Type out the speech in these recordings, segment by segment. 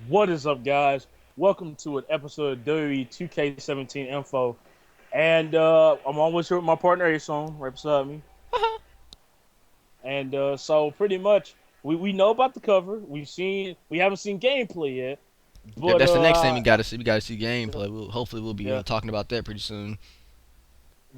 What is up, guys? Welcome to an episode of WWE 2K17 Info. And I'm always here with my partner, Ason, right beside me. And so pretty much we know about the cover. We haven't seen gameplay yet. Yep, But that's the next thing we gotta see. We gotta see gameplay. Hopefully we'll be yeah. talking about that pretty soon.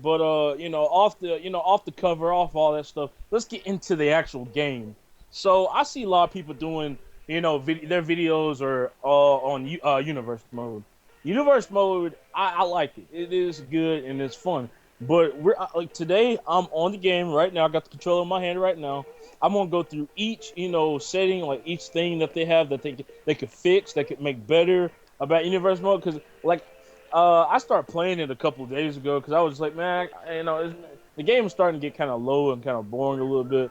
But off the cover, off all that stuff. Let's get into the actual game. So I see a lot of people doing, their videos are on universe mode. Universe mode, I like it. It is good and it's fun. But we're like today, I'm on the game right now. I got the controller in my hand right now. I'm gonna go through each, setting, like each thing that they have that they could fix, that could make better about universe mode. Because like I started playing it a couple of days ago because I was like, man, the game is starting to get kind of low and kind of boring a little bit.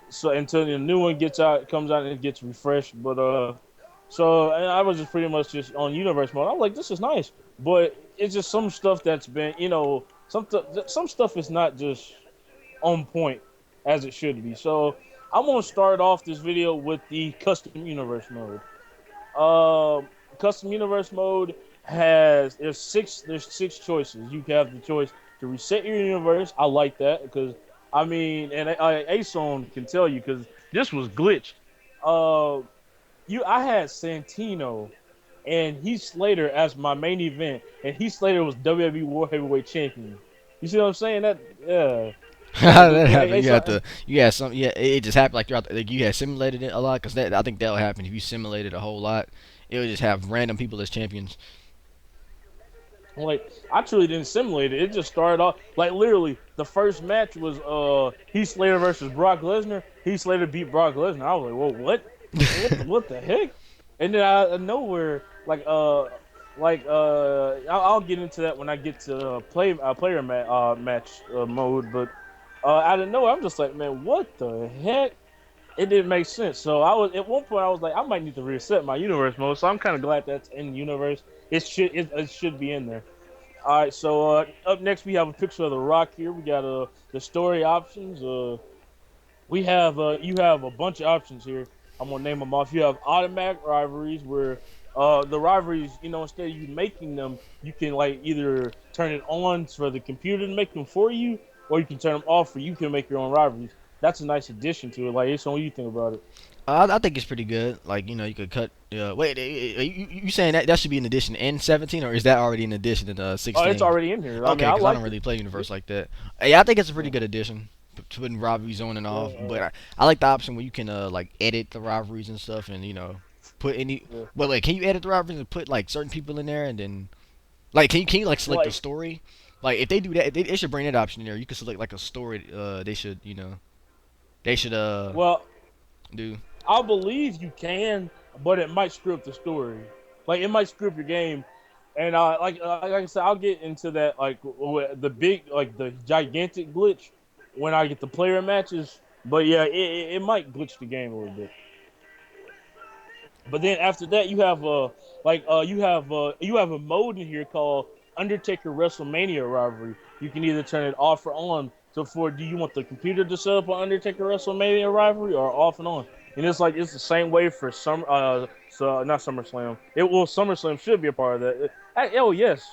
So until the new one comes out and it gets refreshed. But and I was just pretty much just on universe mode. I'm like, this is nice, but it's just some stuff that's been, some stuff is not just on point as it should be. So I'm gonna start off this video with the custom universe mode. Custom universe mode has there's six choices. You can have the choice to reset your universe. I like that because I mean, and Ason can tell you because this was glitched. Uh, I had Santino and Heath Slater as my main event, and Heath Slater was WWE World Heavyweight Champion. You see what I'm saying? That yeah. That Yeah, happened. You had some. Yeah, it just happened like throughout. Like you had simulated it a lot, cause I think that'll happen if you simulated a whole lot. It would just have random people as champions. like I truly didn't simulate it. It just started off like literally the first match was Heath Slater versus Brock Lesnar. Heath Slater beat Brock Lesnar. I was like, whoa, what? What the heck? And then out of nowhere, I'll get into that when I get to match mode. But out of nowhere, I'm just like, man, what the heck? It didn't make sense. So I was at one point I was like, I might need to reset my universe mode. So I'm kind of glad that's in universe. It should be in there. All right. So up next we have a picture of the Rock here. We got the story options. We have you have a bunch of options here. I'm gonna name them off. You have automatic rivalries where the rivalries, instead of you making them, you can like either turn it on for the computer to make them for you, or you can turn them off for you can make your own rivalries. That's a nice addition to it. Like, it's what you think about it. I think it's pretty good. Like you could cut. Wait, you saying that should be an addition in 17, or is that already an addition in Oh, it's 16? already in here. I mean, Okay, I because I don't like it. really play universe like that. Yeah, I think it's a pretty good addition. Putting rivalries on and off, but I like the option where you can like edit the rivalries and stuff, and put any. Yeah. Well, like, can you edit the rivalries and put like certain people in there, and then like can you like select the Like, story? Like if they do that, they should bring that option in there. You can select like a story. They should well, do. I believe you can, but it might screw up the story. Like, it might screw up your game. And like I said, I'll get into that like the big like the gigantic glitch when I get the player matches. But yeah, it might glitch the game a little bit. But then after that, you have a mode in here called Undertaker WrestleMania Rivalry. You can either turn it off or on. So do you want the computer to set up an Undertaker WrestleMania Rivalry or off and on? And it's the same way for not SummerSlam. SummerSlam should be a part of that. Oh yes,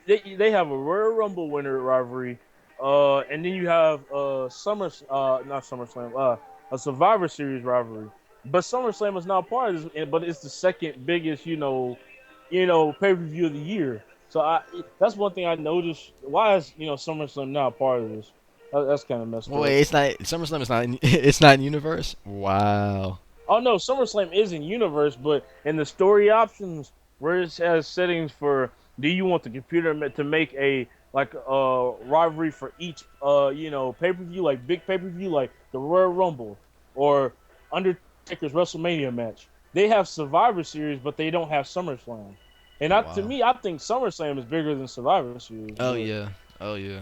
they have a Royal Rumble winner rivalry, and then you have not SummerSlam, a Survivor Series rivalry. But SummerSlam is not part of this, but it's the second biggest, pay per view of the year. So that's one thing I noticed. Why is SummerSlam not part of this? That's kind of messed Well, up. wait, it's not SummerSlam. Is not. It's not in universe. Wow. Oh no, SummerSlam is in universe, but in the story options where it has settings for, do you want the computer to make a like rivalry for each pay per view, like big pay per view like the Royal Rumble or Undertaker's WrestleMania match. They have Survivor Series, but they don't have SummerSlam. And to Wow. me, I think SummerSlam is bigger than Survivor Series, Oh yeah. Oh yeah.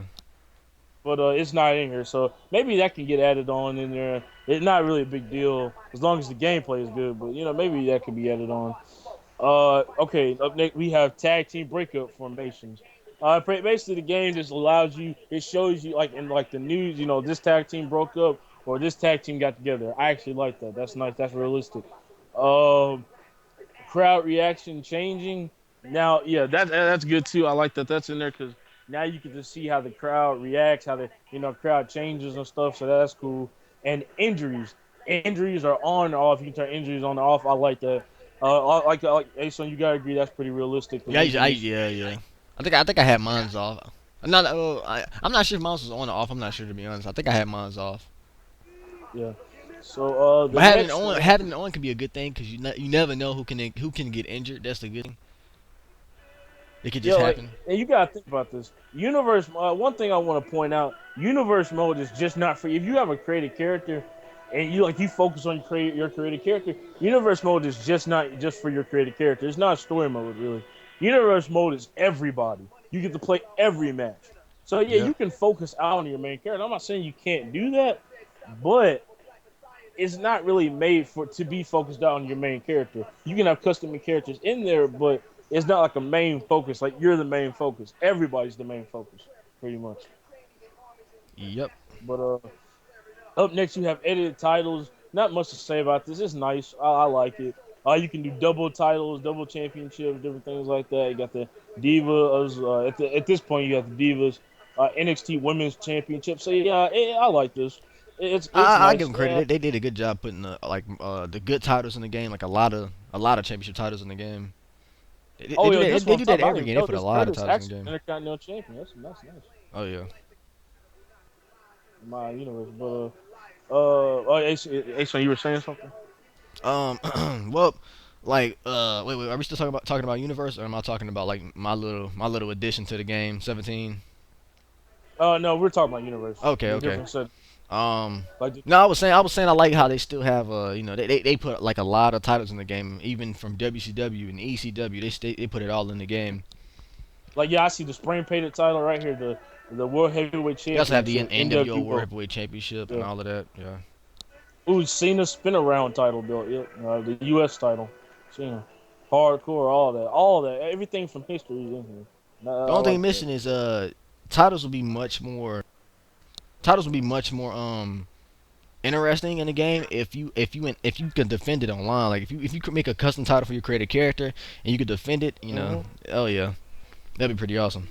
but it's not in here. So maybe that can get added on in there. It's not really a big deal as long as the gameplay is good. But maybe that could be added on. Okay. Up next, we have tag team breakup formations. Basically, the game just allows you. It shows you like in like the news. This tag team broke up or this tag team got together. I actually like that. That's nice. That's realistic. Um, crowd reaction changing. Now, yeah, that's good too. I like that that's in there because now you can just see how the crowd reacts, how the crowd changes and stuff. So that's cool. And injuries are on or off. You can turn injuries on or off. I like that. Like Ason, you gotta agree that's pretty realistic because Yeah, injuries. yeah, yeah. I think I had mine's off. I'm not sure if mine was on or off. I'm not sure to be honest. I think I had mine's off. Yeah. So But the next one. having it on can be a good thing because you never know who can get injured. That's the good thing. It could Yeah, just like, happen. and you gotta think about this. Universe. One thing I want to point out: universe mode is just not for if you have a created character, and you focus on your created character. Universe mode is just not just for your created character. It's not story mode really. Universe mode is everybody. You get to play every match. So yeah, Yep. you can focus out on your main character. I'm not saying you can't do that, but it's not really made for to be focused out on your main character. You can have custom characters in there, but it's not like a main focus. Like you're the main focus. Everybody's the main focus, pretty much. Yep. But up next you have edited titles. Not much to say about this. It's nice. I like it. You can do double titles, double championships, different things like that. You got the Divas. At this point, you got the Divas, NXT Women's Championship. So yeah, I like this. It's I give nice. them credit. They did a good job putting the good titles in the game, like a lot of championship titles in the game. They Oh do yeah, that. this one They I'm do talking that about. I every didn't game. even They know put a this. lot of Curtis titles in the actually game. Intercontinental Champion. That's nice. Oh yeah. My universe, but Ace, you were saying something? Um. Well, wait. Are we still talking about universe, or am I talking about like my little addition to the game, 17? No, we're talking about universe. Okay. The Okay. different set, Um. like No, I was saying I like how they still have they put like a lot of titles in the game, even from WCW and ECW. They put it all in the game. yeah, I see the spring painted title right here, the World Heavyweight They also have the Championship, NWO World NWO. Heavyweight Championship and Yeah. all of that. Yeah. Ooh, Cena spin around title belt. Yep. The U.S. title. Cena, hardcore, all that, everything from history is in here. The I only thing like that. missing is titles will be much more interesting in the game if you can defend it online. Like if you could make a custom title for your created character and you could defend it, Hmm. oh yeah, that'd be pretty awesome.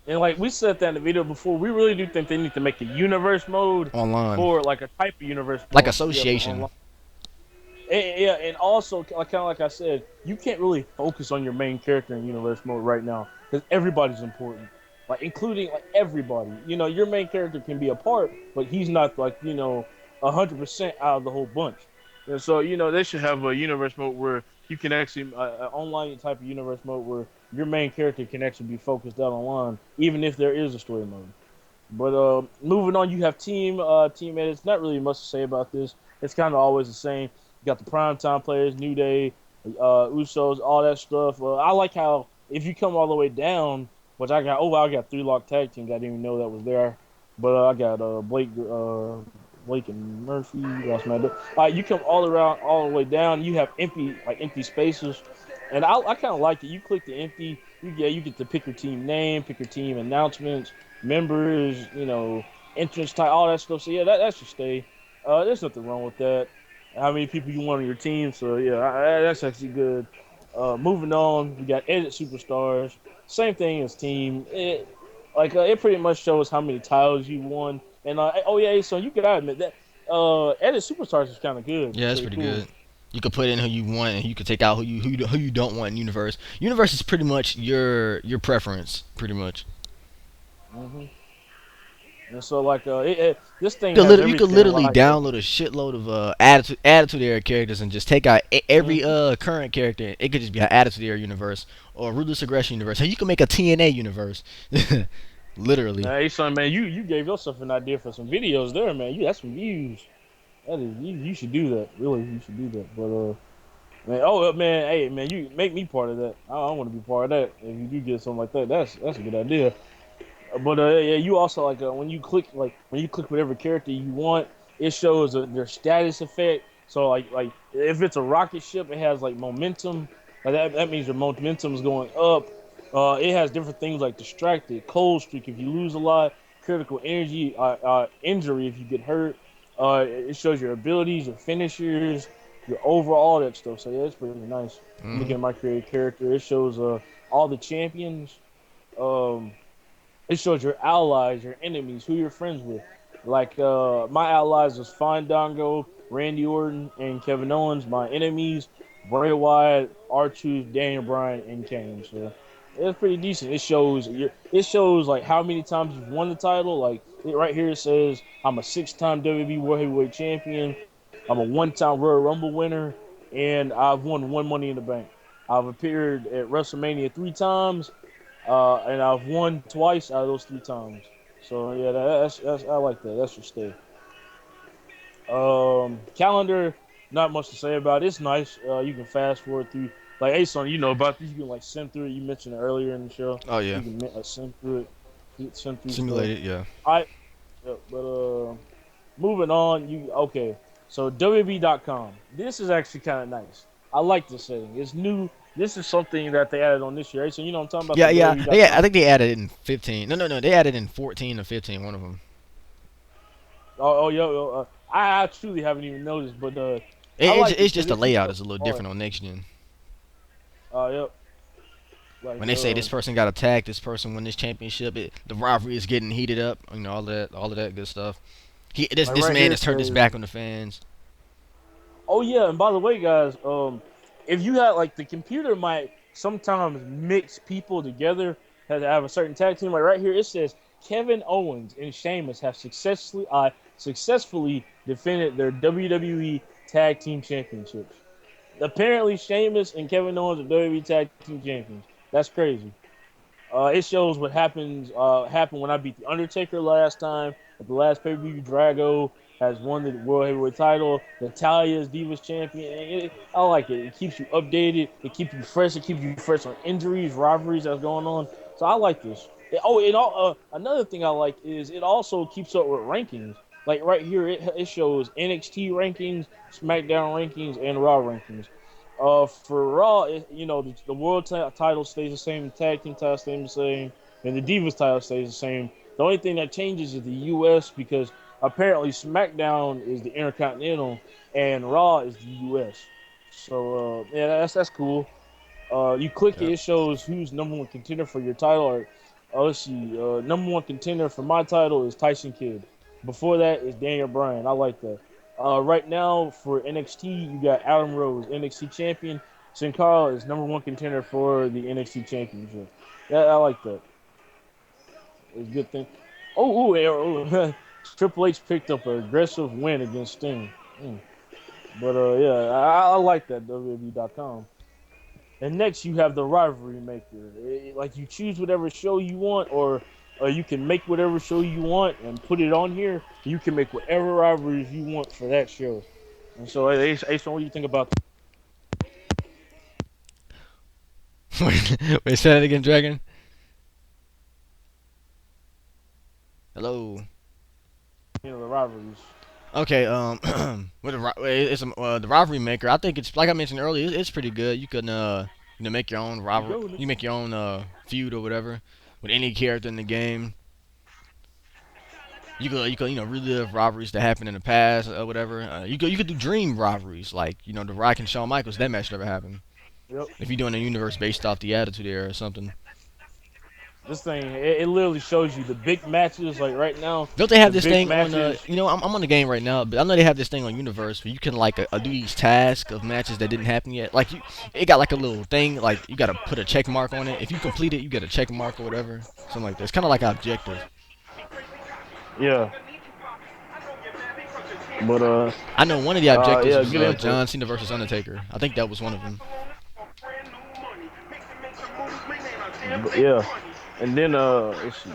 And like we said that in the video before, we really do think they need to make a universe mode Online, for like a type of universe like mode. Yeah, for association. online. Yeah, and also kind of like I said, you can't really focus on your main character in universe mode right now because everybody's important, like including like everybody. Your main character can be a part, but he's not like 100% out of the whole bunch. And so they should have a universe mode where you can actually an online type of universe mode where your main character can actually be focused out online, even if there is a story mode. But moving on, you have team edits. Not really much to say about this. It's kind of always the same. You got the primetime players, New Day, Usos, all that stuff. I like how if you come all the way down, which I got 3 lock tag teams. I didn't even know that was there. But I got Blake and Murphy. Lost my you come all around, all the way down. You have empty spaces, and I kind of like it. You click the empty. You get to pick your team name, pick your team announcements, members, entrance type, all that stuff. So yeah, that should stay. There's nothing wrong with that. How many people you want on your team? So yeah, that's actually good. Moving on, we got edit superstars. Same thing as team. It pretty much shows how many titles you won. And oh yeah, so you gotta admit that edit superstars is kind of good. Yeah, It's that's pretty pretty cool. good. You could put in who you want, and you could take out who you don't want in universe. Universe is pretty much your preference, pretty much. Hmm. And so this thing You could, has literally, you could everything literally lined up. download a shitload of attitude era characters and just take out every Mhm. current character. It could just be an attitude era universe or a ruthless aggression universe. Hey, you can make a TNA universe, literally. Hey, son, man, you gave yourself an idea for some videos there, man. You that's some views. That is you should do that. Really, you should do that. But man, man, hey man, you make me part of that. I want to be part of that. If you do get something like that, that's a good idea. But yeah, you also when you click whatever character you want, it shows their status effect. So like if it's a rocket ship, it has like momentum. That means your momentum is going up. It has different things like distracted, cold streak if you lose a lot, critical energy, injury if you get hurt. It shows your abilities, your finishers, your overall all that stuff. So yeah, it's pretty nice. I'm looking Hmm. at my created character. It shows all the champions. Um, it shows your allies, your enemies, who you're friends with. Like my allies was Fandango, Randy Orton, and Kevin Owens. My enemies, Bray Wyatt, R-Truth, Daniel Bryan, and Kane. So it's pretty decent. It shows like how many times you've won the title. Like right here it says I'm a 6-time WWE World Heavyweight Champion. I'm a 1-time Royal Rumble winner, and I've won one Money in the Bank. I've appeared at WrestleMania 3 times, and I've won twice out of those 3 times. So yeah, that's I like that. That's your stay. Calendar, not much to say about it. It's nice. You can fast forward through. Like Ason, you know about this. You can like send through it. You mentioned it earlier in the show. Oh yeah, You can send through it, send through stuff. simulated. Yeah. I but moving on. You okay? So WB.com. This is actually kind of nice. I like this setting. It's new. This is something that they added on this year. So you know what I'm talking about, Yeah, the yeah, yeah. I WWE.com. think they added it in 15. No, no, no. They added in 14 or 15. One of them. I truly haven't even noticed, but I It, it's like it it's because just the it keeps layout up is a little art. different on next gen. Yep. Like When they say this person got attacked, this person won this championship, the rivalry is getting heated up. You know all of that good stuff. This right man here it has turned his says, back on the fans. oh yeah, and by the way, guys, if you had like the computer might sometimes mix people together, has to have a certain tag team. Like right here, it says Kevin Owens and Sheamus have successfully defended their WWE Tag Team Championships. Apparently, Sheamus and Kevin Owens are WWE Tag Team Champions. That's crazy. It shows what happened when I beat the Undertaker last time at the last pay per view. Drago has won the World Heavyweight title. Natalia is Divas champion. I like it. It keeps you updated. It keeps you fresh. It keeps you fresh on injuries, rivalries that's going on. So I like this. Another thing I like is it also keeps up with rankings. Like right here, it shows NXT rankings, SmackDown rankings, and Raw rankings. For Raw, the world title stays the same, the tag team title stays the same, and the Divas title stays the same. The only thing that changes is the U.S. because apparently SmackDown is the Intercontinental and Raw is the U.S. So yeah, that's cool. You click it, Yep. it shows who's number one contender for your title. Or let's see, number one contender for my title is Tyson Kidd. Before that is Daniel Bryan. I like that. Right now for NXT, you got Adam Rose, NXT champion. Sin Cara is number one contender for the NXT championship. Yeah, I like that. It's a good thing. Triple H picked up an aggressive win against Sting. Mm. But yeah, I like that WWE.com. And next, you have the rivalry maker. Like you choose whatever show you want, or you can make whatever show you want and put it on here. You can make whatever rivalries you want for that show. And so, hey, Ace, what do you think about Wait, say that again, Dragon. Hello. the rivalries? Okay. With the rivalry maker. I think it's like I mentioned earlier. It's pretty good. You can make your own You rivalry. go, You nigga. make your own feud or whatever with any character in the game. You could relive rivalries that happened in the past or whatever. You could do dream rivalries like the Rock and Shawn Michaels. That match never happened. Yep. If you're doing a universe based off the Attitude Era or something. This thing, it literally shows you the big matches. Like right now, Don't they have the this big thing on matches. I'm on the game right now, but I know they have this thing on Universe where you can like do these tasks of matches that didn't happen yet. Like it got like a little thing like you got to put a check mark on it. If you complete it, you get a check mark or whatever, something like that. It's kind of like objective. Yeah, but I know one of the objectives yeah, was good input. John Cena versus Undertaker. I think that was one of them. But yeah, and then let's see.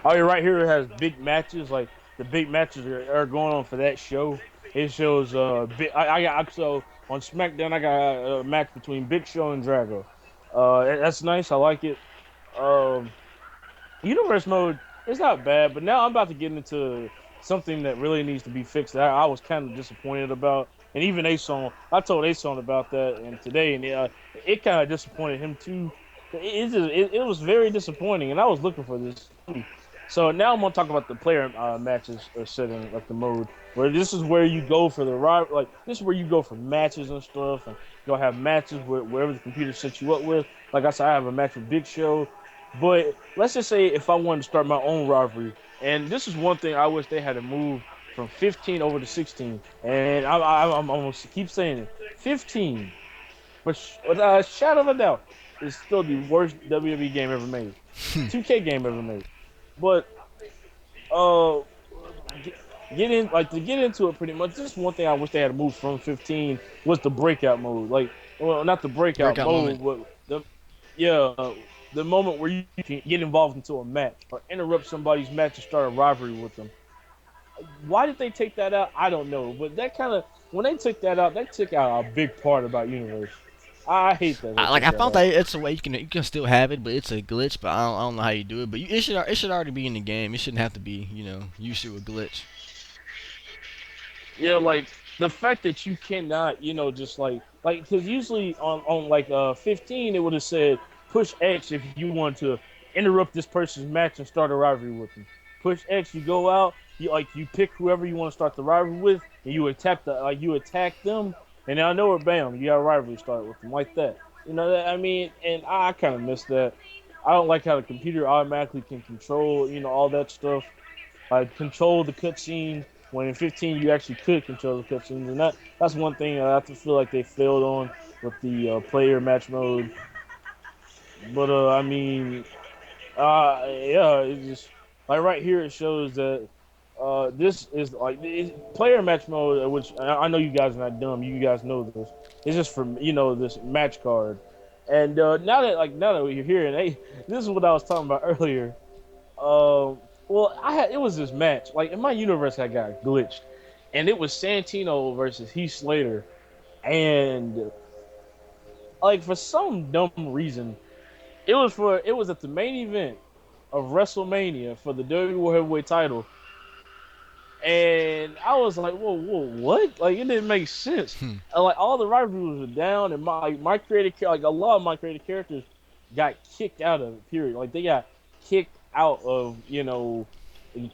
Oh, you're right here. It has big matches. Like the big matches are going on for that show. It shows so on SmackDown I got a match between Big Show and Drago. That's nice. I like it. Um, Universe mode, it's not bad, but now I'm about to get into something that really needs to be fixed. That I was kind of disappointed about, and even Ason, I told Ason about that, and today, and it kind of disappointed him too. It was very disappointing, and I was looking for this too. So now I'm gonna talk about the player matches setting, like the mode, where this is where you go for the right, like this is where you go for matches and stuff, and you'll have matches with wherever the computer sets you up with. Like I said, I have a match with Big Show, but let's just say if I wanted to start my own rivalry, and this is one thing I wish they had to move from 15 over to 16, and I'm gonna keep saying it, 15, but without a shadow of a doubt, is still the worst WWE game ever made, 2K game ever made. But uh get, get in like to get into it pretty much. Just one thing I wish they had moved from 15 was the breakout mode. Like, well, not the breakout Breakout moment. mode, but yeah, the moment where you can get involved into a match or interrupt somebody's match and start a rivalry with them. Why did they take that out? I don't know, but that kind of when they took that out, that took out a big part about Universe. I hate that they Like took I that found out. that it's a way you can still have it, but it's a glitch. But I don't know how you do it. But it should already be in the game. It shouldn't have to be used to a glitch. Yeah, like the fact that you cannot, just like because usually on like 15 it would have said push X if you want to interrupt this person's match and start a rivalry with them. Push X, you go out, you pick whoever you want to start the rivalry with, and you attack them, and I know it, bam, you got a rivalry start with them like that. I mean, and I kind of miss that. I don't like how the computer automatically can control, all that stuff, like control the cutscenes. When in 15 you actually could control the cutscenes, and that's one thing I have to feel like they failed on with the player match mode. But I mean, yeah, it's just like right here it shows that this is like player match mode, which I know you guys are not dumb. You guys know this. It's just for this match card. And now that we're here, and hey, this is what I was talking about earlier. Well, it was this match. Like in my universe, I got glitched, and it was Santino versus Heath Slater, and like for some dumb reason, it was at the main event of WrestleMania for the WWE Heavyweight Title, and I was like, whoa, what? Like it didn't make sense. Hmm. Like all the rivalries were down, and my like a lot of my creative characters got kicked out of it. Period. Like they got kicked out of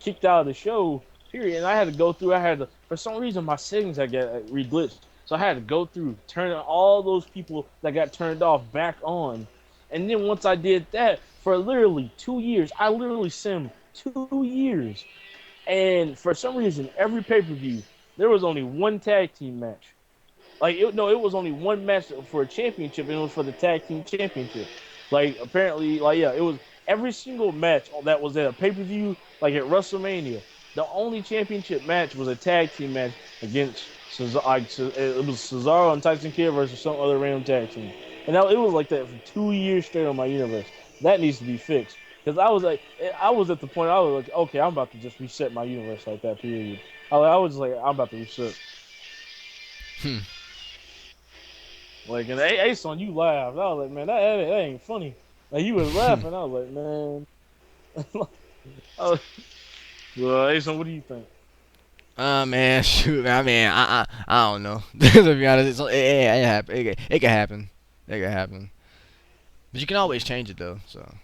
kicked out of the show. Period. And I had to go through. I had to for some reason my settings had got re-glitched, so I had to go through turning all those people that got turned off back on. And then once I did that for literally 2 years, I literally simmed 2 years, and for some reason, every pay per view there was only one tag team match. Like no, it was only one match for a championship, and it was for the tag team championship. Like apparently, like yeah, it was every single match that was at a pay per view, like at WrestleMania. The only championship match was a tag team match against it was Cesaro and Tyson Kidd versus some other random tag team, and now it was like that for 2 years straight on my universe. That needs to be fixed because I was at the point I was like, okay, I'm about to just reset my universe like that. Period. I was just like, I'm about to reset. Hmm. Like, and Ace on you laughed. I was like, man, that ain't funny. Like, you was laughing. I was like, man. I was, well, Ace, what do you think? Man, shoot, man. I mean, I don't know. To be honest, it happen. It can happen. It can happen. But you can always change it though. So.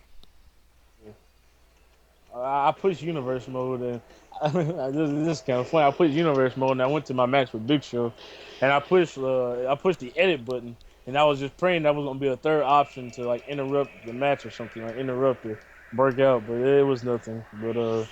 I pushed universe mode, and this is kind of funny. I pushed universe mode, and I went to my match with Big Show, and I pushed the edit button, and I was just praying that was gonna be a third option to like interrupt the match or something, like interrupt it, break out, but it was nothing. But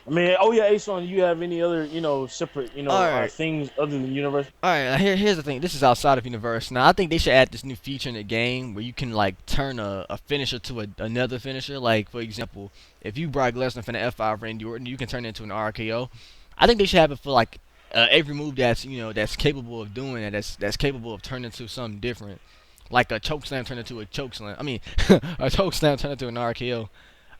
I mean, oh yeah, Ason, you have any other separate All right. things other than universe? All right, now here's the thing. This is outside of Universe. Now, I think they should add this new feature in the game where you can like turn a finisher to another finisher. Like for example, if you Brock Lesnar from the F5 Randy Orton, you can turn it into an RKO. I think they should have it for like every move that's capable of doing it. That's capable of turning into something different. Like a choke slam turn into a choke slam. I mean, a choke slam turn into an RKO.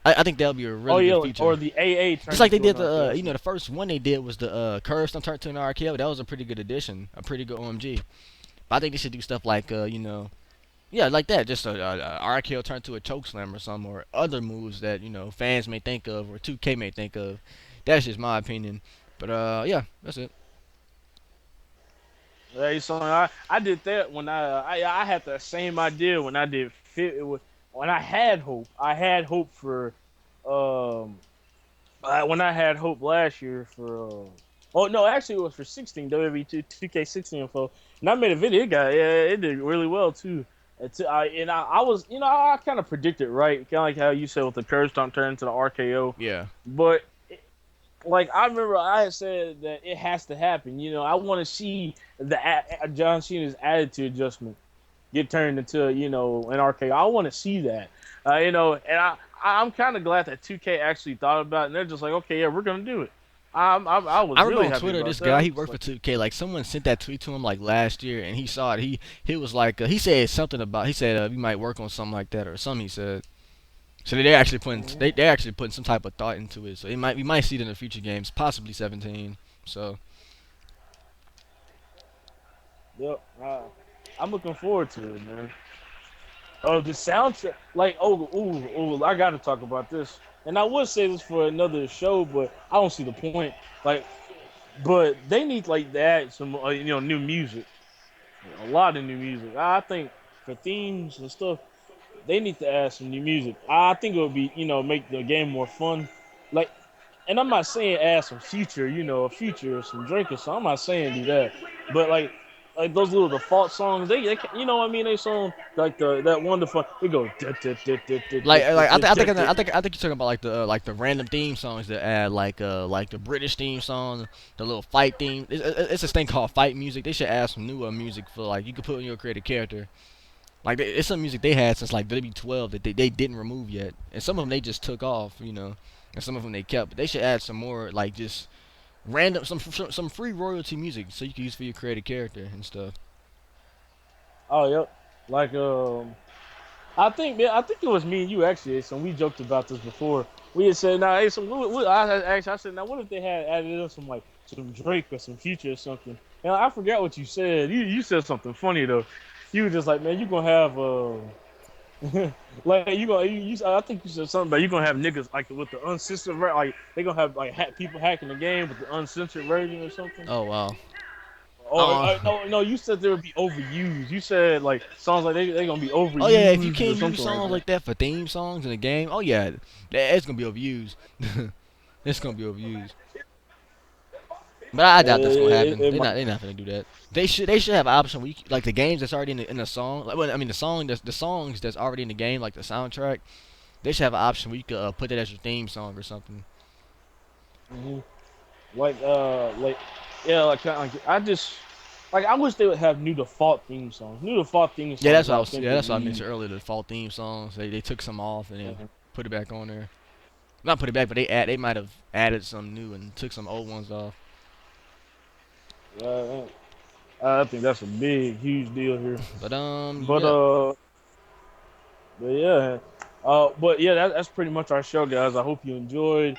I think that'll be a Oh really yeah, good like, feature. or the AA Just turned like they into an did RKO. the first one they did was the curve stump turned to an RKO. That was a pretty good addition, a pretty good OMG. But I think they should do stuff like yeah, like that, just a RKO turned to a choke slam or something, or other moves that fans may think of or 2K may think of. That's just my opinion. But yeah, that's it. Hey, so I did that when I had the same idea when I did fit. When I had hope for um when I had hope last year for oh no, actually it was for 16 WWE 2K16 info, and I made a video. It got yeah, it did really well too. I was I kind of predicted right, kind of like how you said with the curse don't turn into the RKO, Yeah. but like I remember I had said that it has to happen. I want to see John Cena's attitude adjustment get turned into an RKO. I want to see that. And I'm kind of glad that 2K actually thought about it, and they're just like, okay, yeah, we're gonna do it. I I was remember really on happy Twitter, about this that. guy I'm he just worked for like, 2K. Like someone sent that tweet to him like last year, and he saw it. He was like he said something about he said we might work on something like that or something. He said so they're actually putting mhm. they're actually putting some type of thought into it. So it might we might see it in the future games, possibly 17. So Yep. I'm looking forward to it, man. Oh, the soundtrack, like, oh, ooh, ooh, I got to talk about this. And I would say this for another show, but I don't see the point. Like, but they need like that some new music, a lot of new music. I think for themes and stuff, they need to add some new music. I think it would be make the game more fun. Like, and I'm not saying add some future, a future or some Drake or something. I'm not saying do that, but like those little default songs, they what I mean. They song like that wonderful. They go. I think you're talking about like the random theme songs that add like the British theme song, the little fight theme. It's this thing called fight music. They should add some newer music for like you could put in your creative character. Like it's some music they had since like WWE 12 that they didn't remove yet, and some of them they just took off, and some of them they kept. But they should add some more like just random some free royalty music so you can use for your creative character and stuff. Oh, yep. Like I think, man, I think it was me and you actually. So we joked about this before. We had said, "Now, hey, I said, now, what if they had added in some Drake or some Future or something?" And I forgot what you said. You said something funny though. You were just like, "Man, you gonna have like I think you said something about you gonna have niggas like with the uncensored like they gonna have like people hacking the game with the uncensored version or something." Oh wow. Or no, you said they would be overused. You said like songs like they gonna be Oh yeah, if you overused or can't use something like songs that. like that for theme songs in a game, oh yeah, it's gonna be overused. It's gonna be overused. But I doubt that's gonna happen. It might. They're not gonna do that. They should have an option where like the games that's already in the song. Like, well, I mean the songs that's already in the game, like the soundtrack. They should have an option where you could put that as your theme song or something. hmm like yeah, I just like I wish they would have new default theme songs. New default theme Yeah, songs I think would that's what I be. mentioned earlier. The default theme songs. They took some off and then uh, put it back on there. Not put it back, but they might have added some new and took some old ones off. uh, I think that's a big, huge deal here. But But yeah. uh, but yeah, but yeah, that's pretty much our show, guys. I hope you enjoyed.